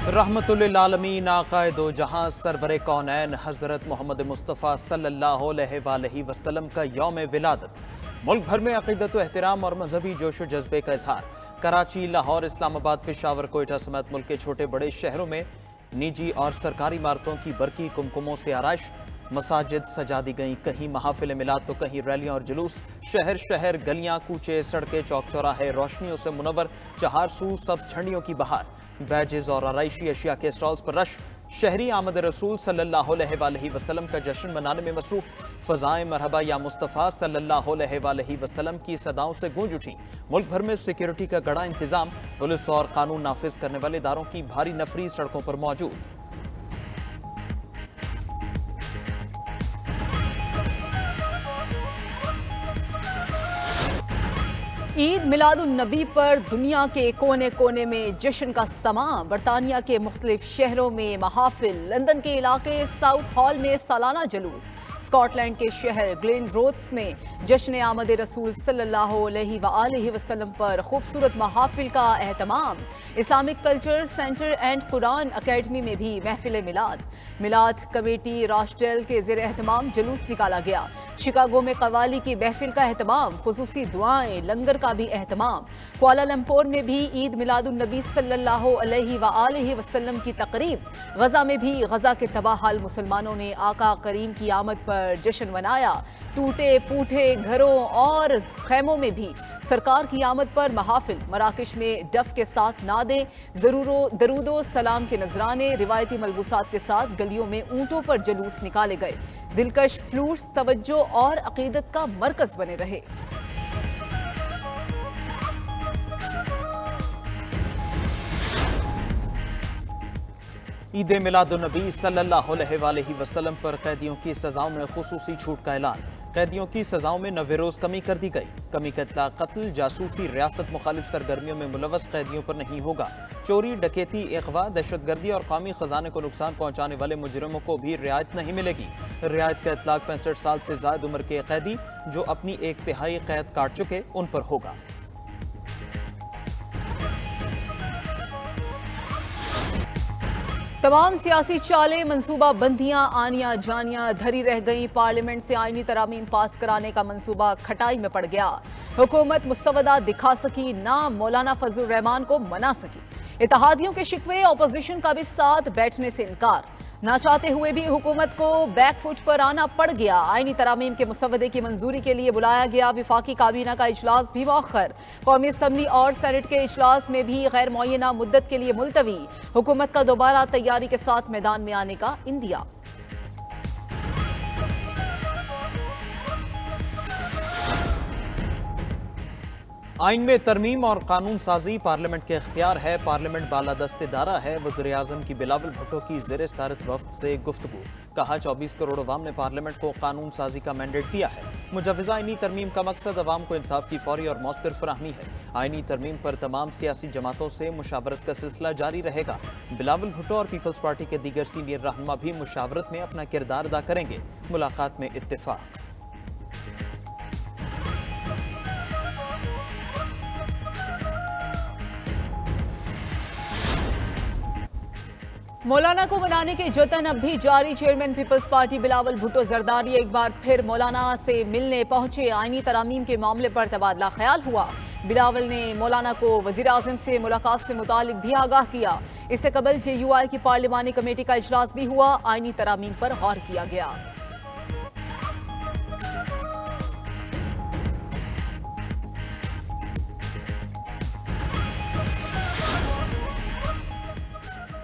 रहमतुल्लिल आलमीन आक़ाए दो जहां सरवरे कौनैन हज़रत मोहम्मद मुस्तफ़ा सल्लल्लाहु अलैहि वसल्लम का यौम विलादत। मुल्क भर में अक़ीदत व एहतराम और मजहबी जोश व जज्बे का इजहार। कराची, लाहौर, इस्लामाबाद, पेशावर, कोयटा समेत मुल्क के छोटे बड़े शहरों में निजी और सरकारी इमारतों की बरकी कुमकुमों से आराइश। मसाजिद सजा दी गईं, कहीं महाफिल मिलाद तो कहीं रैलियां और जुलूस। शहर शहर, गलियां, कूचे, सड़कें, चौक चौराहे रोशनियों से मुनव्वर। चहारसू सब झंडियों की बहार। बैजेज और आराइशी अशिया के स्टॉल्स पर रश। शहरी आमद रसूल सल्लल्लाहु अलैहि वसल्लम का जश्न मनाने में मसरूफ। फजाएं मरहबा या मुस्तफ़ा सल्लल्लाहु अलैहि वसल्लम की सदाओं से गूंज उठी। मुल्क भर में सिक्योरिटी का कड़ा इंतजाम। पुलिस और कानून नाफिज करने वाले इदारों की भारी नफरी सड़कों पर मौजूद। ईद मिलादुन्नबी पर दुनिया के कोने कोने में जश्न का समा। बरतानिया के मुख्तलिफ शहरों में महाफिल, लंदन के इलाके साउथ हॉल में सालाना जुलूस, स्कॉटलैंड के शहर ग्लेन रोथ्स में जश्न आमद रसूल सल्लल्लाहु अलैहि वसल्लम पर खूबसूरत महाफिल का एहतमाम। Islamic culture centre and Quran academy में भी महफिल मिलाद कमेटी राशडेल के ज़ेर एहतमाम जुलूस निकाला गया। शिकागो में कवाली की महफिल का एहतमाम, खुसूसी दुआएं, लंगर का भी एहतमाम। कुआलालंपुर में भी ईद मिलादुन्नबी सल्लल्लाहु अलैहि वसल्लम की तकरीब। गजा में भी गजा के तबाह हाल मुसलमानों ने आका करीम की आमद पर जश्न मनाया। टूटे फूटे घरों और खैमों में भी सरकार की आमद पर महाफिल। मराकश में डफ के साथ नादे, दरूदो सलाम के नजराने, रिवायती मलबूसात के साथ गलियों में ऊंटों पर जुलूस निकाले गए। दिलकश फ्लूट्स तवज्जो और अकीदत का मरकज बने रहे। ईद मिलादुन्नबी सल्लल्लाहु अलैहि वसल्लम पर कैदियों की सजाओं में खुसूसी छूट का ऐलान। कैदियों की सजाओं में 90 रोज कमी कर दी गई। कमी का इतलाक कत्ल, जासूसी, रियासत मुखालिफ सरगर्मियों में मुलव्वस कैदियों पर नहीं होगा। चोरी, डकैती, अगवा, दहशतगर्दी और कौमी खजाने को नुकसान पहुंचाने वाले मुजरिमों को भी रियायत नहीं मिलेगी। रियायत का इतलाक 65 साल से ज्यादा उम्र के कैदी जो अपनी 1/3 कैद काट चुके उन पर होगा। तमाम सियासी चालें, मनसूबा बंदियां आनियां जानियां धरी रह गईं। पार्लियामेंट से आईनी तरामीम पास कराने का मनसूबा खटाई में पड़ गया। हुकूमत मुस्तवदा दिखा सकी ना, मौलाना फजलुर रहमान को मना सकी। इत्तेहादियों के शिकवे, ऑपोजिशन का भी साथ बैठने से इनकार। ना चाहते हुए भी हुकूमत को बैकफुट पर आना पड़ गया। आईनी तरामीम के मुसवदे की मंजूरी के लिए बुलाया गया विफाकी काबीना का इजलास भी मौखर। कौमी असम्बली और सेनेट के इजलास में भी गैर मुअय्यना मुद्दत के लिए मुलतवी। हुकूमत का दोबारा तैयारी के साथ मैदान में आने का इंदिया। आइन में तरमीम और कानून साजी पार्लियामेंट के इख्तियार है। पार्लियामेंट बालादस्त इदारा है। वज़ीर आज़म की बिलावल भुट्टो की ज़ेर सदारत वफ़द से गुफ्तगू। कहा 24 करोड़ अवाम ने पार्लियामेंट को कानून साजी का मैंडेट दिया है। मुजव्वज़ा आइनी तरमीम का मकसद अवाम को इंसाफ की फौरी और मौसर फराहमी है। आइनी तरमीम पर तमाम सियासी जमातों से मुशावरत का सिलसिला जारी रहेगा। बिलावल भुट्टो और पीपल्स पार्टी के दीगर सीनियर रहनुमा भी मुशावरत में अपना किरदार अदा करेंगे। मुलाकात में इत्तेफाक। मौलाना को मनाने के जतन अब भी जारी। Chairman peoples party Bilawal Bhutto Zardari एक बार फिर मौलाना से मिलने पहुंचे। आईनी तरामीम के मामले पर तबादला ख्याल हुआ। बिलावल ने मौलाना को वज़ीर आज़म से मुलाकात से मुतालिक भी आगाह किया। इससे कबल JUI की पार्लिमानी कमेटी का इजलास भी हुआ। आईनी तरामीम पर गौर किया गया।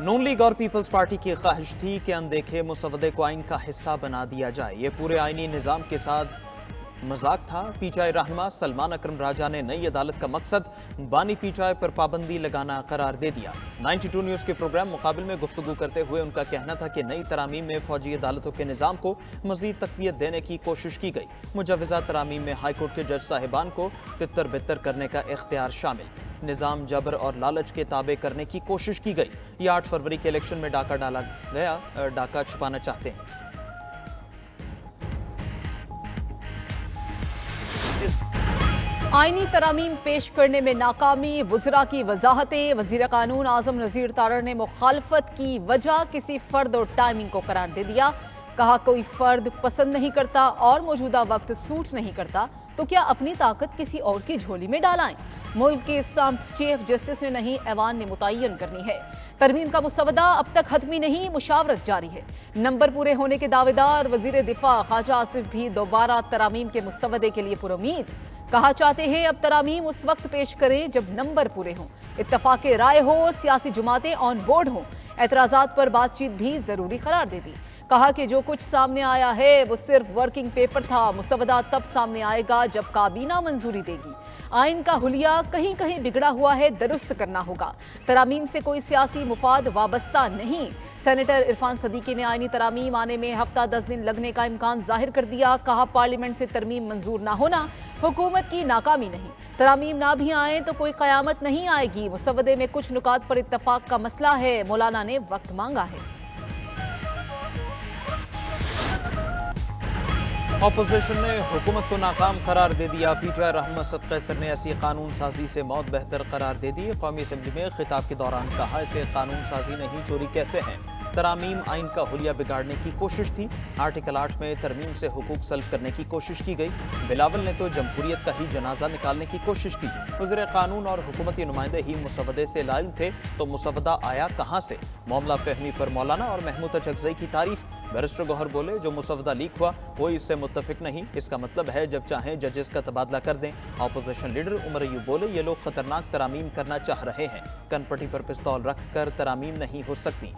नून लीग और पीपल्स पार्टी की ख्वाहिश थी कि अनदेखे मुसवदे को आइन का हिस्सा बना दिया जाए। ये पूरे आइनी निज़ाम के साथ मजाक था। पीटीआई रहनुमा सलमान अकरम राजा ने नई अदालत का मकसद बानी पीटीआई पर पाबंदी लगाना करार दे दिया। 92 न्यूज़ के प्रोग्राम मुकाबिल में गुफ्तगू करते हुए उनका कहना था कि नई तरामीम में फौजी अदालतों के निज़ाम को मजीद तक़वियत देने की कोशिश की गई। मुजव्वज़ा तरामीम में हाईकोर्ट के जज साहिबान को तितर बितर करने का इख्तियार शामिल। निज़ाम जबर और लालच के ताबे करने की कोशिश की गई। ये 8 फरवरी के इलेक्शन में डाका डाला गया। डाका छुपाना चाहते हैं। आईनी तरामीम पेश करने में नाकामी, वज़रा की वजाहतें। वज़ीर कानून आज़म नज़ीर तारड़ ने मुखालफत की वजह किसी फर्द और टाइमिंग को करार दे दिया। कहा कोई फर्द पसंद नहीं करता और मौजूदा वक्त सूट नहीं करता तो क्या अपनी ताकत किसी और की झोली में डालाएं। मुल्क के सामत चीफ जस्टिस ने नहीं, ऐवान ने मुतय्यन करनी है। तरमीम का मुसवदा अब तक हतमी नहीं, मुशावरत जारी है। नंबर पूरे होने के दावेदार वजीर दिफा ख्वाजा आसिफ भी दोबारा तरामीम के मुसवदे के लिए पुरुमीद। कहा चाहते हैं अब तरामीम उस वक्त पेश करें जब नंबर पूरे हों, इत्तफाक राय हो, सियासी जमातें ऑन बोर्ड हों। एतराजात पर बातचीत भी जरूरी करार दे दी। कहा कि जो कुछ सामने आया है वो सिर्फ वर्किंग पेपर था, मुसवदा तब सामने आएगा जब काबीना मंजूरी देगी। आइन का हुलिया कहीं कहीं बिगड़ा हुआ है, दुरुस्त करना होगा। तरामीम से कोई सियासी मुफाद वाबस्ता नहीं। सेनेटर इरफान सदीकी ने आइनी तरामीम आने में हफ्ता 10 दिन लगने का इम्कान जाहिर कर दिया। कहा पार्लियामेंट से तरमीम मंजूर ना होना हुकूमत की नाकामी नहीं, तरामीम ना भी आए तो कोई कयामत नहीं आएगी। मुसवदे में कुछ नुकात पर इत्तफाक का मसला है, मौलाना ने वक्त मांगा है। ऑपोजिशन ने हुकूमत को नाकाम करार दे दिया। पीटीआई रहमान असद कैसर ने ऐसी कानून साजी से मौत बेहतर करार दे दी। कौमी असम्बली में खिताब के दौरान कहा इसे कानून साजी नहीं चोरी कहते हैं। तरामीम आइन का हुलिया बिगाड़ने की कोशिश थी। आर्टिकल 8 में तरमीम से हुकूक सल्ब करने की कोशिश की गई। बिलावल ने तो जमहूरियत का ही जनाजा निकालने की कोशिश की। वज़ीर कानून और हुकूमती नुमाइंदे ही मुसवदे से लाइल थे तो मुसवदा आया कहाँ से। मामला फहमी पर मौलाना और महमूद अचकज़ई की तारीफ। बैरिस्टर गौहर बोले जो मुसवदा लीक हुआ कोई इससे मुत्तफिक नहीं, इसका मतलब है जब चाहें जजेस का तबादला कर दें। ऑपोजिशन लीडर उमर अयूब बोले ये लोग खतरनाक तरामीम करना चाह रहे हैं, कनपटी पर पिस्तौल रखकर तरामीम नहीं हो सकती।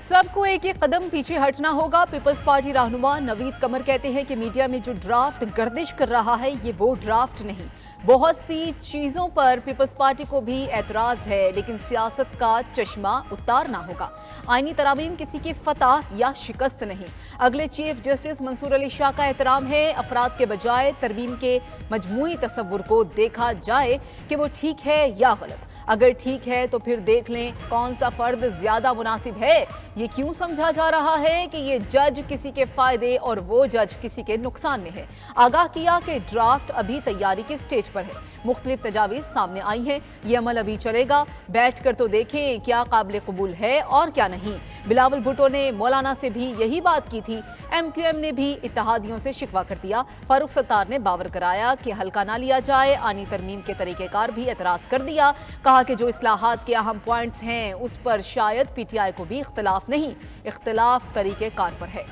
सबको एक एक कदम पीछे हटना होगा। पीपल्स पार्टी रहनुमा नवीद कमर कहते हैं कि मीडिया में जो ड्राफ्ट गर्दिश कर रहा है ये वो ड्राफ्ट नहीं। बहुत सी चीज़ों पर पीपल्स पार्टी को भी एतराज़ है, लेकिन सियासत का चश्मा उतारना होगा। आइनी तरामीम किसी की फतह या शिकस्त नहीं। अगले चीफ जस्टिस मंसूर अली शाह का एहतराम है। अफराद के बजाय तरमीम के मजमूई तसव्वुर को देखा जाए कि वो ठीक है या गलत। अगर ठीक है तो फिर देख लें कौन सा फर्द ज्यादा मुनासिब है। ये क्यों समझा जा रहा है कि ये जज किसी के फायदे और वो जज किसी के नुकसान में है। आगाह किया कि ड्राफ्ट अभी तैयारी के स्टेज पर है, मुख्तलिफ तजावीज़ सामने आई हैं, ये अमल अभी चलेगा। बैठ कर तो देखें क्या काबिल कबूल है और क्या नहीं। बिलावल भुट्टो ने मौलाना से भी यही बात की थी। MQM ने भी इत्तेहादियों से शिकवा कर दिया। फारूक सत्तार ने बावर कराया कि हल्का ना लिया जाए। आनी तरमीम के तरीक़ेकार भी एतराज़ कर दिया। कहा कि जो इस्लाहात के अहम पॉइंट्स हैं उस पर शायद PTI को भी इख्तलाफ नहीं, इख्तलाफ तरीक़ेकार पर है।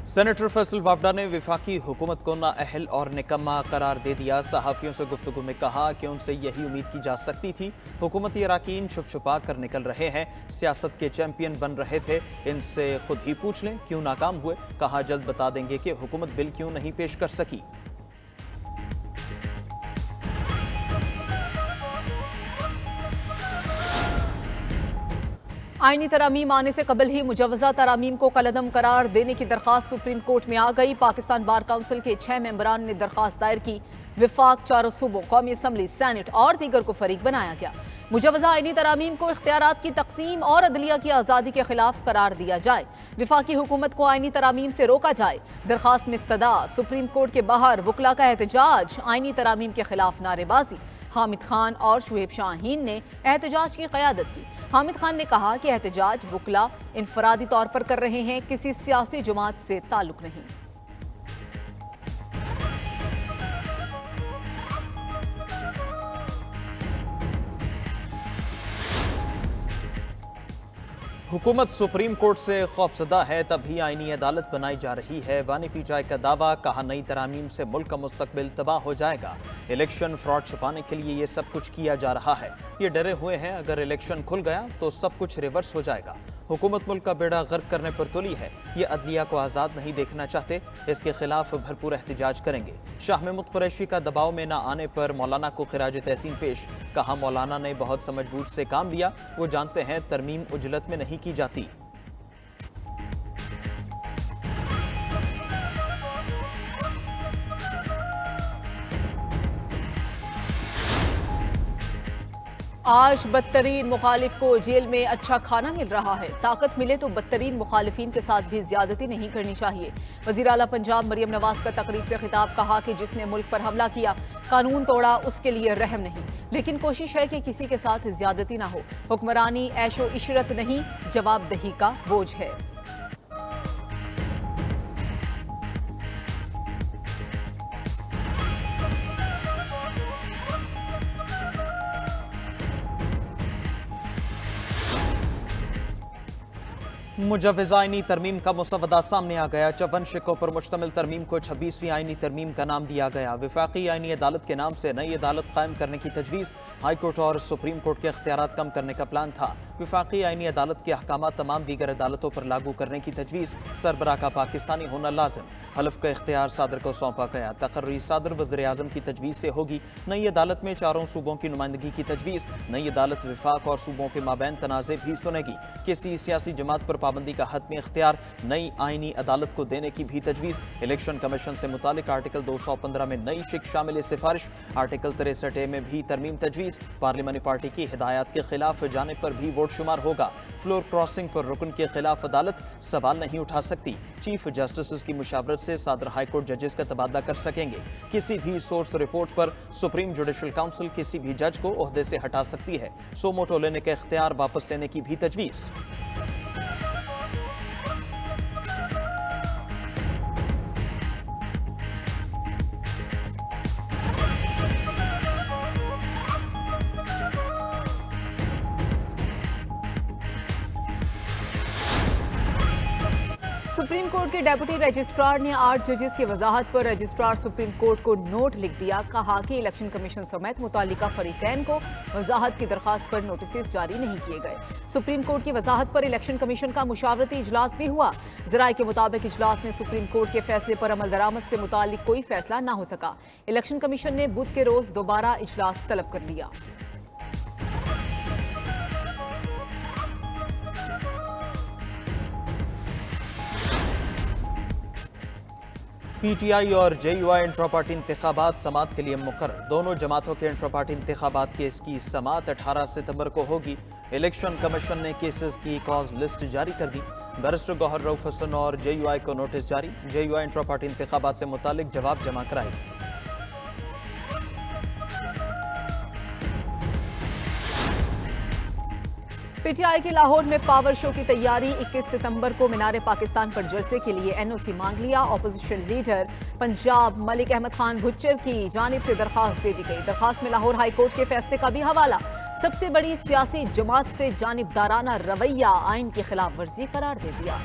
सेनेटर फैसल वावडा ने विफाकी हुकूमत को नाअहल और निकम्मा करार दे दिया। सहाफ़ियों से गुफ्तगू में कहा कि उनसे यही उम्मीद की जा सकती थी। हुकूमती अराकीन छुप छुपा कर निकल रहे हैं, सियासत के चैंपियन बन रहे थे, इनसे खुद ही पूछ लें क्यों नाकाम हुए। कहा जल्द बता देंगे कि हुकूमत बिल क्यों नहीं पेश कर सकी। आइनी तरामीम आने से कबल ही मुजवजा तरामीम को कलअदम करार देने की दरख्वास्त सुप्रीम कोर्ट में आ गई। पाकिस्तान बार काउंसिल के 6 मेंबरान ने दरख्वास्त दायर की। विफाक, चारों सूबों, कौमी असम्बली, सेनेट और दीगर को फरीक बनाया गया। मुजवजा आइनी तरामीम को इख्तियारात की तकसीम और अदलिया की आज़ादी के खिलाफ करार दिया जाए। विफाकी हुकूमत को आइनी तरामीम से रोका जाए। दरख्वास्त में इस्तदा, सुप्रीम कोर्ट के बाहर वकला का एहतजाज, आइनी तरामीम के खिलाफ नारेबाजी। हामिद खान और शुएब शाहीन ने एहतजाज की क़यादत की। हामिद खान ने कहा कि एहतजाज वकला इनफरादी तौर पर कर रहे हैं, किसी सियासी जमात से ताल्लुक नहीं। हुकूमत सुप्रीम कोर्ट से खौफजदा है, तभी आईनी अदालत बनाई जा रही है। बानी PTI का दावा, कहा नई तरामीम से मुल्क का मुस्तकबिल तबाह हो जाएगा। इलेक्शन फ्रॉड छुपाने के लिए ये सब कुछ किया जा रहा है। ये डरे हुए हैं अगर इलेक्शन खुल गया तो सब कुछ रिवर्स हो जाएगा। हुकूमत मुल्क का बेड़ा गर्क करने पर तुली है। ये अदलिया को आज़ाद नहीं देखना चाहते, इसके खिलाफ भरपूर एहतजाज करेंगे। शाह महमूद कुरैशी का दबाव में न आने पर मौलाना को खिराज तहसीन पेश। कहा मौलाना ने बहुत समझबूझ से काम लिया, वो जानते हैं तरमीम उजलत में नहीं की जाती। आज बदतरीन मुखालिफ को जेल में अच्छा खाना मिल रहा है। ताकत मिले तो बदतरीन मुखालिफिन के साथ भी ज्यादती नहीं करनी चाहिए। वजीर आला पंजाब मरियम नवाज का तकरीब से खिताब, कहा कि जिसने मुल्क पर हमला किया, कानून तोड़ा, उसके लिए रहम नहीं, लेकिन कोशिश है कि किसी के साथ ज्यादती ना हो। हुक्मरानी ऐशो इशरत नहीं, जवाबदेही का बोझ है। मुजव्वज़ आईनी तरमीम का मुसवदा सामने आ गया। 54 शिकों पर मुश्तमिल तरमीम को 26वीं आईनी तरमीम का नाम दिया गया। विफाकी आईनी अदालत के नाम से नई अदालत कायम करने की तजवीज़। हाई कोर्ट और सुप्रीम कोर्ट के इख्तियारात कम करने का प्लान था। विफाकी आईनी अदालत के अहकाम तमाम दीगर अदालतों पर लागू करने की तजवीज़। सरबराह का पाकिस्तानी होना लाजिम। हलफ का इख्तियार सादर को सौंपा गया। तकर्री सादर वज़ीर आज़म की तजवीज़ से होगी। नई अदालत में चारों सूबों की नुमाइंदगी की तजवीज़। नई अदालत विफाक और सूबों के माबैन तनाज़े भी सुनेगी। किसी सियासी जमात पर पाबंदी का हतमी इख्तियार नई आईनी अदालत को देने की भी तजवीज़। इलेक्शन कमीशन से मुतालिक आर्टिकल 215 में नई शिक शामिल सिफारिश। आर्टिकल 63A में भी तरमीम तजवीज़। पार्लिमानी पार्टी की हिदायत के खिलाफ जाने पर भी वोट शुमार होगा। फ्लोर क्रॉसिंग पर रुकन के खिलाफ अदालत सवाल नहीं उठा सकती। चीफ जस्टिस की मुशावरत से सादर हाई कोर्ट जजेस का तबादला कर सकेंगे। किसी भी सोर्स रिपोर्ट पर सुप्रीम जुडिशल काउंसिल किसी भी जज को ओहदे से हटा सकती है। सो मोटो लेने का इख्तियार वापस लेने की भी तजवीज़। सुप्रीम कोर्ट के डेप्यूटी रजिस्ट्रार ने 8 जजेस की वजाहत पर रजिस्ट्रार सुप्रीम कोर्ट को नोट लिख दिया। कहा कि इलेक्शन कमीशन समेत मुतालिका फरीकैन को वजाहत की दरखास्त पर नोटिस जारी नहीं किए गए। सुप्रीम कोर्ट की वजाहत पर इलेक्शन कमीशन का मुशावरती इजलास भी हुआ। जराये के मुताबिक इजलास में सुप्रीम कोर्ट के फैसले पर अमल दरामद से मुतालिक कोई फैसला न हो सका। इलेक्शन कमीशन ने बुध के रोज दोबारा इजलास तलब कर लिया। PTI और JUI इंट्रा पार्टी इंतखाबात समात के लिए मुकर्रर। दोनों जमातों के इंट्रा पार्टी इंतखाबात केस की समात 18 सितंबर को होगी। इलेक्शन कमीशन ने केसेस की कॉज लिस्ट जारी कर दी। बैरिस्टर गौहर रऊफ हसन और JUI को नोटिस जारी। JUI इंट्रा पार्टी इंतखाबात से मुतालिक जवाब जमा कराएगी। PTI की लाहौर में पावर शो की तैयारी। 21 सितंबर को मीनार पाकिस्तान पर जलसे के लिए NOC मांग लिया। ऑपोजिशन लीडर पंजाब मलिक अहमद खान भुच्चर की जानिब से दरखास्त दे दी गई। दरखास्त में लाहौर हाई कोर्ट के फैसले का भी हवाला। सबसे बड़ी सियासी जमात से जानिबदाराना रवैया आइन की खिलाफ वर्जी करार दे दिया।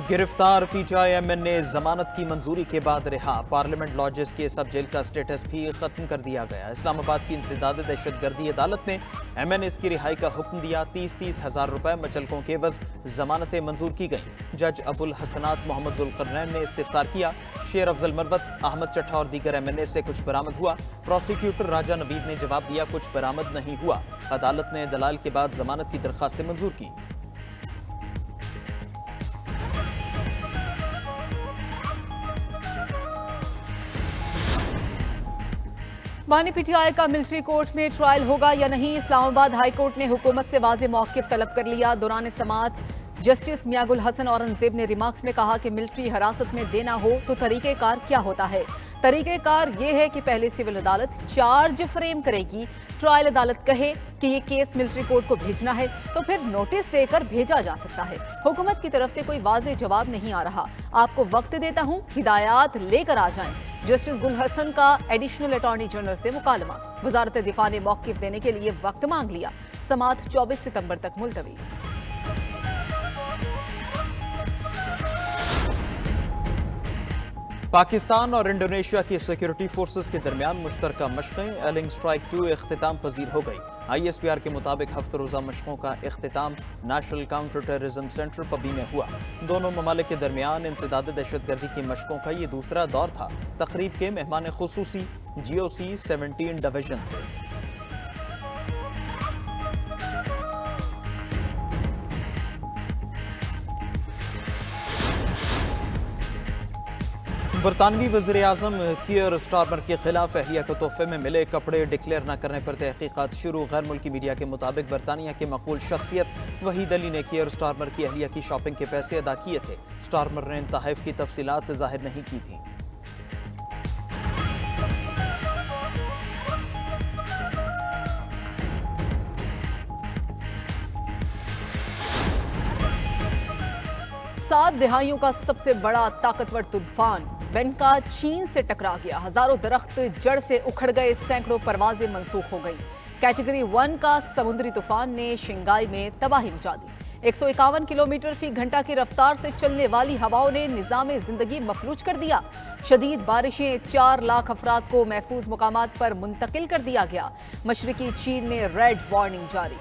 गिरफ्तार PTI MNA जमानत की मंजूरी के बाद रिहा। पार्लियामेंट लॉजेस के सब जेल का स्टेटस भी खत्म कर दिया गया। इस्लामाबाद की इंसदाद दहशतगर्दी अदालत ने MNAs की रिहाई का हुक्म दिया। 30-30 हज़ार रुपए मचलकों के एवज जमानतें मंजूर की गई। जज अबुल हसनात मोहम्मद जुल्करनैन ने इस्तिफसार किया। शेर अफजल मरवत, अहमद चट्ठा और दीगर MNA से कुछ बरामद हुआ। प्रोसिक्यूटर राजा नवीद ने जवाब दिया, कुछ बरामद नहीं हुआ। अदालत ने दलाल के बाद जमानत की दरखास्तें मंजूर की। बानी PTI का मिलिट्री कोर्ट में ट्रायल होगा या नहीं। इस्लामाबाद हाई कोर्ट ने हुकूमत से वाज़ेह मौक़िफ़ तलब कर लिया। दौरान समाअत जस्टिस मियागुल हसन औरंगजेब ने रिमार्क्स में कहा कि मिलिट्री हिरासत में देना हो तो तरीक़ेकार क्या होता है। तरीक़ेकार ये है कि पहले सिविल अदालत चार्ज फ्रेम करेगी। ट्रायल अदालत कहे कि ये केस मिलिट्री कोर्ट को भेजना है तो फिर नोटिस देकर भेजा जा सकता है। हुकूमत की तरफ से कोई वाज़ेह जवाब नहीं आ रहा। आपको वक्त देता हूँ, हिदायत लेकर आ जाएं। जस्टिस गुल हसन का एडिशनल अटॉर्नी जनरल से मुकालमा। वजारत दिफा ने मौक़िफ़ देने के लिए वक्त मांग लिया। समाअत 24 सितंबर तक मुलतवी। पाकिस्तान और इंडोनेशिया की सिक्योरिटी फोर्सेस के दरमियान मुश्तरका मशक़ें एलिंग स्ट्राइक 2 इख्तिताम पजीर हो गई। ISPR के मुताबिक हफ्ते रोज़ा मशक़ों का इख्तिताम नेशनल काउंटर टेररिज्म सेंटर पबी में हुआ। दोनों ममालिक के दरमियान इंसदाद दहशतगर्दी की मशक़ों का ये दूसरा दौर था। तकरीब के मेहमान खुसूसी GOC 17 डिवीजन थे। बरतानवी वज़ीर-ए-आज़म कीयर स्टारमर के खिलाफ अहलिया को तोहफे में मिले कपड़े डिक्लेयर न करने पर तहकीकात शुरू। गैर मुल्की मीडिया के मुताबिक बरतानिया के मकबूल शख्सियत वहीद अली ने कीयर स्टारमर की अहलिया की शॉपिंग के पैसे अदा किए थे। स्टारमर ने इन तहफ़ की तफसीलात जाहिर नहीं की थी। सात दिहाइयों का सबसे बड़ा ताकतवर तूफान बेंका चीन से टकरा गया। हजारों दरख्त जड़ से उखड़ गए, सैकड़ों परवाजें मंसूख हो गई। कैटेगरी 1 का समुद्री तूफान ने शिंगाई में तबाही मचा दी। 151 किलोमीटर फी घंटा की रफ्तार से चलने वाली हवाओं ने निज़ाम जिंदगी मफलूज कर दिया। शदीद बारिशें, 4 लाख अफराद को महफूज मुकामात पर मुंतकिल कर दिया गया। मशरकी चीन में रेड वार्निंग जारी।